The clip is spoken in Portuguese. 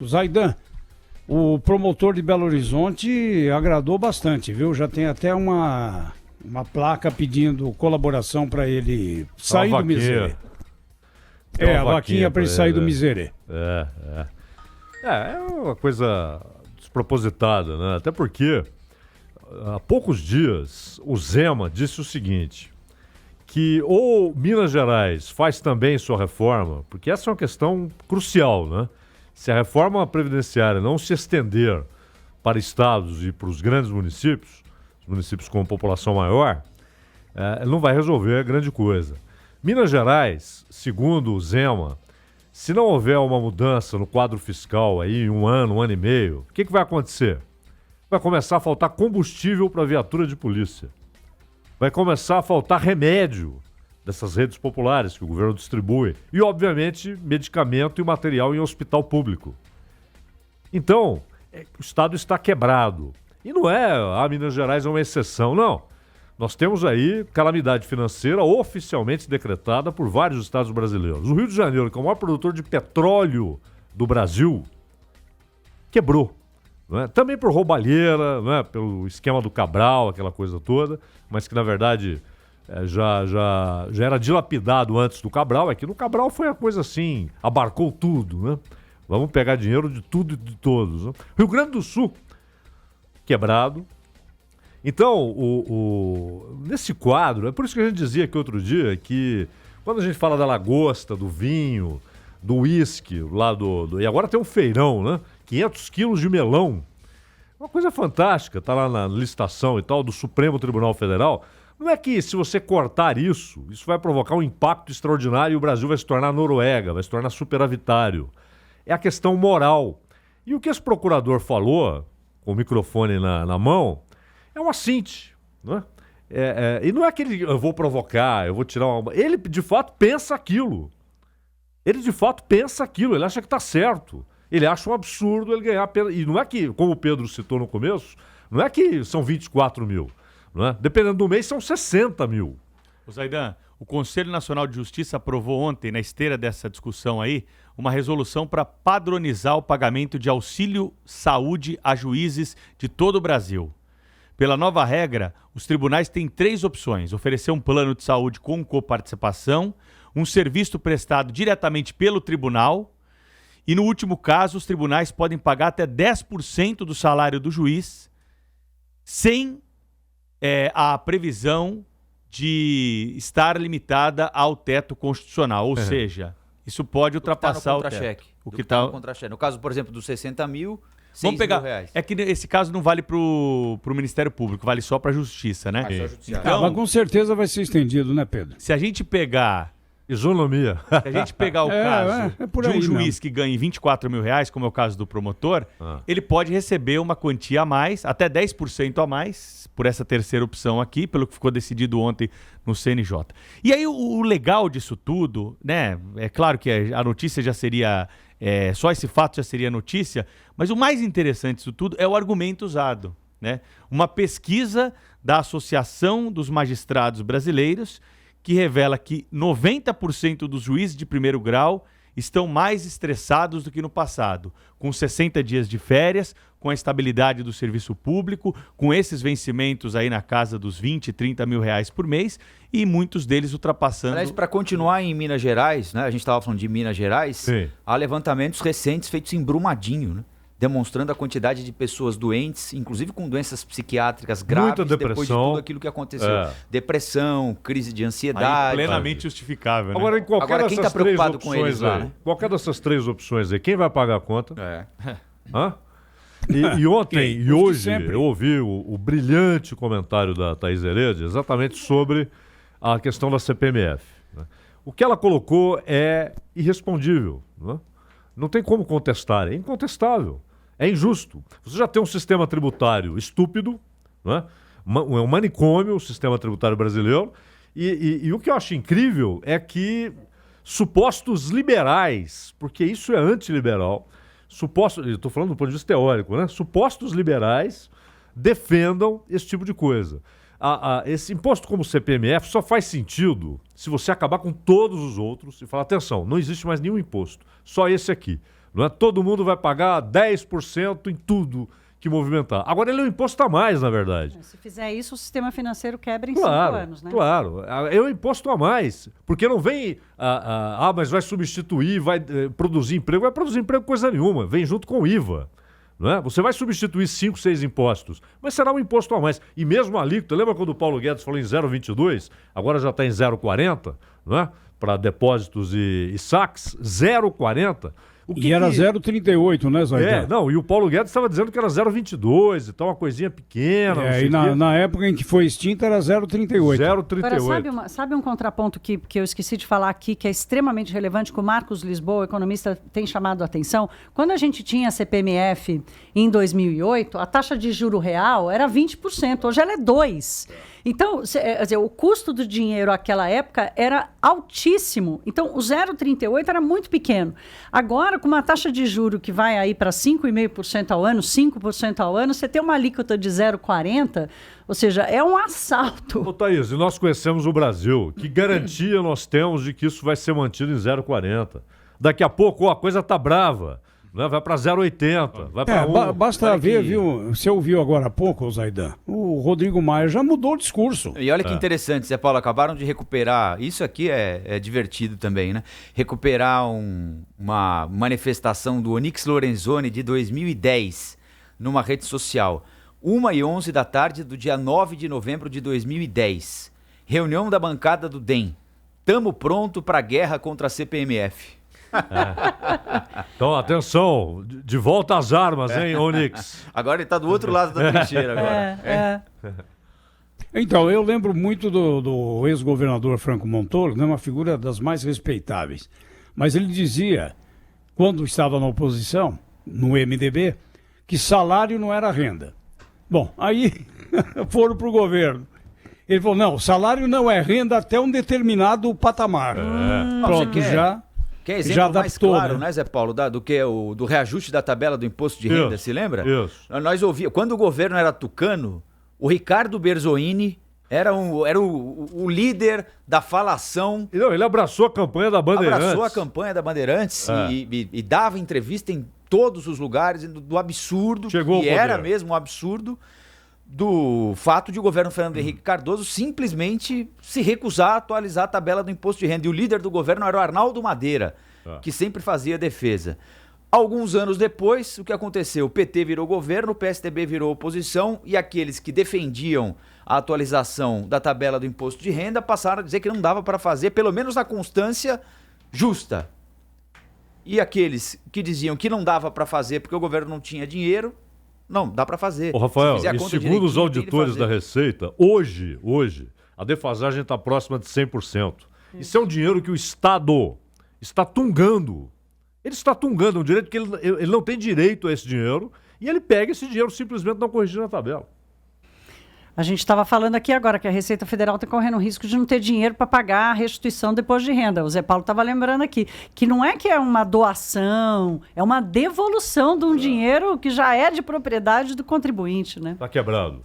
Zaidan, o promotor de Belo Horizonte agradou bastante, viu? Já tem até uma placa pedindo colaboração para ele sair do miserê. A vaquinha para ele sair do miserê. É uma coisa despropositada, né? Até porque há poucos dias o Zema disse o seguinte, que ou Minas Gerais faz também sua reforma, porque essa é uma questão crucial, né? Se a reforma previdenciária não se estender para estados e para os grandes municípios, os municípios com população maior, não vai resolver grande coisa. Minas Gerais, segundo o Zema, se não houver uma mudança no quadro fiscal aí em um ano e meio, o que vai acontecer? Vai começar a faltar combustível para viatura de polícia. Vai começar a faltar remédio dessas redes populares que o governo distribui. E, obviamente, medicamento e material em hospital público. Então, o Estado está quebrado. E não é, Minas Gerais é uma exceção, não. Nós temos aí calamidade financeira oficialmente decretada por vários estados brasileiros. O Rio de Janeiro, que é o maior produtor de petróleo do Brasil, quebrou. Não é? Também por roubalheira, não é? Pelo esquema do Cabral, aquela coisa toda, mas que, na verdade, já era dilapidado antes do Cabral. É que no Cabral foi a coisa assim, abarcou tudo, né? Vamos pegar dinheiro de tudo e de todos. Né? Rio Grande do Sul, quebrado. Então, nesse quadro, é por isso que a gente dizia aqui outro dia que quando a gente fala da lagosta, do vinho, do uísque, lá e agora tem um feirão, né? 500 quilos de melão. Uma coisa fantástica, tá lá na licitação e tal, do Supremo Tribunal Federal. Não é que se você cortar isso vai provocar um impacto extraordinário e o Brasil vai se tornar Noruega, vai se tornar superavitário. É a questão moral. E o que esse procurador falou, com o microfone na mão, é um assinte, não é? E não é que eu vou provocar, eu vou tirar uma... Ele, de fato, pensa aquilo. Ele acha que está certo. Ele acha um absurdo ele ganhar... E não é que, como o Pedro citou no começo, não é que são 24 mil. Não é? Dependendo do mês, são 60 mil. Ô Zaidan, o Conselho Nacional de Justiça aprovou ontem, na esteira dessa discussão aí, uma resolução para padronizar o pagamento de auxílio saúde a juízes de todo o Brasil. Pela nova regra, os tribunais têm 3 opções: oferecer um plano de saúde com coparticipação, um serviço prestado diretamente pelo tribunal e, no último caso, os tribunais podem pagar até 10% do salário do juiz sem a previsão de estar limitada ao teto constitucional. Ou seja, isso pode ultrapassar o teto. O que está no contra-cheque. No caso, por exemplo, dos 60 mil... Vamos pegar. É que esse caso não vale pro Ministério Público, vale só pra Justiça, né? Então, mas com certeza vai ser estendido, né, Pedro? Se a gente pegar... Isonomia. Se a gente pegar o caso de um juiz que ganhe 24 mil reais, como é o caso do promotor, ele pode receber uma quantia a mais, até 10% a mais, por essa terceira opção aqui, pelo que ficou decidido ontem no CNJ. E aí o legal disso tudo, né? É claro que a notícia já seria... só esse fato já seria notícia, mas o mais interessante disso tudo é o argumento usado, né? Uma pesquisa da Associação dos Magistrados Brasileiros que revela que 90% dos juízes de primeiro grau estão mais estressados do que no passado, com 60 dias de férias, com a estabilidade do serviço público, com esses vencimentos aí na casa dos 20, 30 mil reais por mês e muitos deles ultrapassando... Aliás, para continuar em Minas Gerais, né, a gente estava falando de Minas Gerais, sim, há levantamentos recentes feitos em Brumadinho, né, demonstrando a quantidade de pessoas doentes, inclusive com doenças psiquiátricas graves, depois de tudo aquilo que aconteceu. Depressão, crise de ansiedade. Aí, plenamente justificável, né? Agora, em qualquer quem dessas está preocupado três com opções eles lá, aí, né? qualquer dessas 3 opções aí, quem vai pagar a conta? Hã? E ontem e hoje eu ouvi o brilhante comentário da Thaís Herede exatamente sobre a questão da CPMF. Né? O que ela colocou é irrespondível. Né? Não tem como contestar, é incontestável. É injusto. Você já tem um sistema tributário estúpido, né? Um manicômio, o sistema tributário brasileiro, e o que eu acho incrível é que supostos liberais, porque isso é antiliberal, estou falando do ponto de vista teórico, né? Supostos liberais defendam esse tipo de coisa. Esse imposto como o CPMF só faz sentido se você acabar com todos os outros e falar, atenção, não existe mais nenhum imposto, só esse aqui. Não é? Todo mundo vai pagar 10% em tudo que movimentar. Agora ele é um imposto a mais, na verdade. Se fizer isso, o sistema financeiro quebra em 5 anos, né? Claro, é um imposto a mais. Porque não vem, mas vai substituir, vai produzir emprego. Vai produzir emprego coisa nenhuma, vem junto com o IVA. Não é? Você vai substituir 5, 6 impostos, mas será um imposto a mais. E mesmo a alíquota, lembra quando o Paulo Guedes falou em 0,22? Agora já está em 0,40, não é? Para depósitos e saques, 0,40. E era 0,38, né, Zaidan? Não, e o Paulo Guedes estava dizendo que era 0,22, então uma coisinha pequena. E na época em que foi extinta era 0,38. 0,38. Agora, sabe um contraponto que eu esqueci de falar aqui, que é extremamente relevante, que o Marcos Lisboa, economista, tem chamado a atenção? Quando a gente tinha a CPMF em 2008, a taxa de juro real era 20%, hoje ela é 2%. Então, o custo do dinheiro naquela época era altíssimo. Então, o 0,38 era muito pequeno. Agora, com uma taxa de juro que vai aí para 5,5% ao ano, 5% ao ano, você tem uma alíquota de 0,40%, ou seja, é um assalto. Ô, Thaís, e nós conhecemos o Brasil. Que garantia nós temos de que isso vai ser mantido em 0,40%? Daqui a pouco, a coisa tá brava. Vai para 0,80, vai para 1. Basta ver, viu? Você ouviu agora há pouco, Zaidan? O Rodrigo Maia já mudou o discurso. E olha que interessante, Zé Paulo, acabaram de recuperar, isso aqui é divertido também, né? Recuperar uma manifestação do Onyx Lorenzoni de 2010 numa rede social. 1h11 da tarde do dia 9 de novembro de 2010. Reunião da bancada do DEM. Tamo pronto para a guerra contra a CPMF. Então, atenção, de volta às armas, hein, Onyx? Agora ele está do outro lado da trincheira agora. Então, eu lembro muito do ex-governador Franco Montoro, né, uma figura das mais respeitáveis. Mas ele dizia, quando estava na oposição, no MDB, que salário não era renda. Bom, aí foram para o governo. Ele falou, não, salário não é renda até um determinado patamar. Pronto, já... Que é exemplo já adaptou, mais claro, né, Zé Paulo, do reajuste da tabela do imposto de renda, se lembra? Isso. Nós ouvíamos, quando o governo era tucano, o Ricardo Berzolini era o líder da falação. Não, ele abraçou a campanha da Bandeirantes. Abraçou a campanha da Bandeirantes e dava entrevista em todos os lugares do absurdo, Chegou que era mesmo um absurdo, do fato de o governo Fernando Henrique Cardoso simplesmente se recusar a atualizar a tabela do imposto de renda. E o líder do governo era o Arnaldo Madeira, que sempre fazia defesa. Alguns anos depois, o que aconteceu? O PT virou governo, o PSDB virou oposição e aqueles que defendiam a atualização da tabela do imposto de renda passaram a dizer que não dava para fazer, pelo menos na constância justa. E aqueles que diziam que não dava para fazer porque o governo não tinha dinheiro, não, dá para fazer. Ô, Rafael, e segundo os auditores da Receita, hoje, a defasagem está próxima de 100%. Isso é um dinheiro que o Estado está tungando. Ele está tungando um direito que ele não tem direito a esse dinheiro e ele pega esse dinheiro simplesmente não corrigindo a tabela. A gente estava falando aqui agora que a Receita Federal está correndo o risco de não ter dinheiro para pagar a restituição depois de renda. O Zé Paulo estava lembrando aqui que não é que é uma doação, é uma devolução de um dinheiro que já é de propriedade do contribuinte, né? Está quebrado.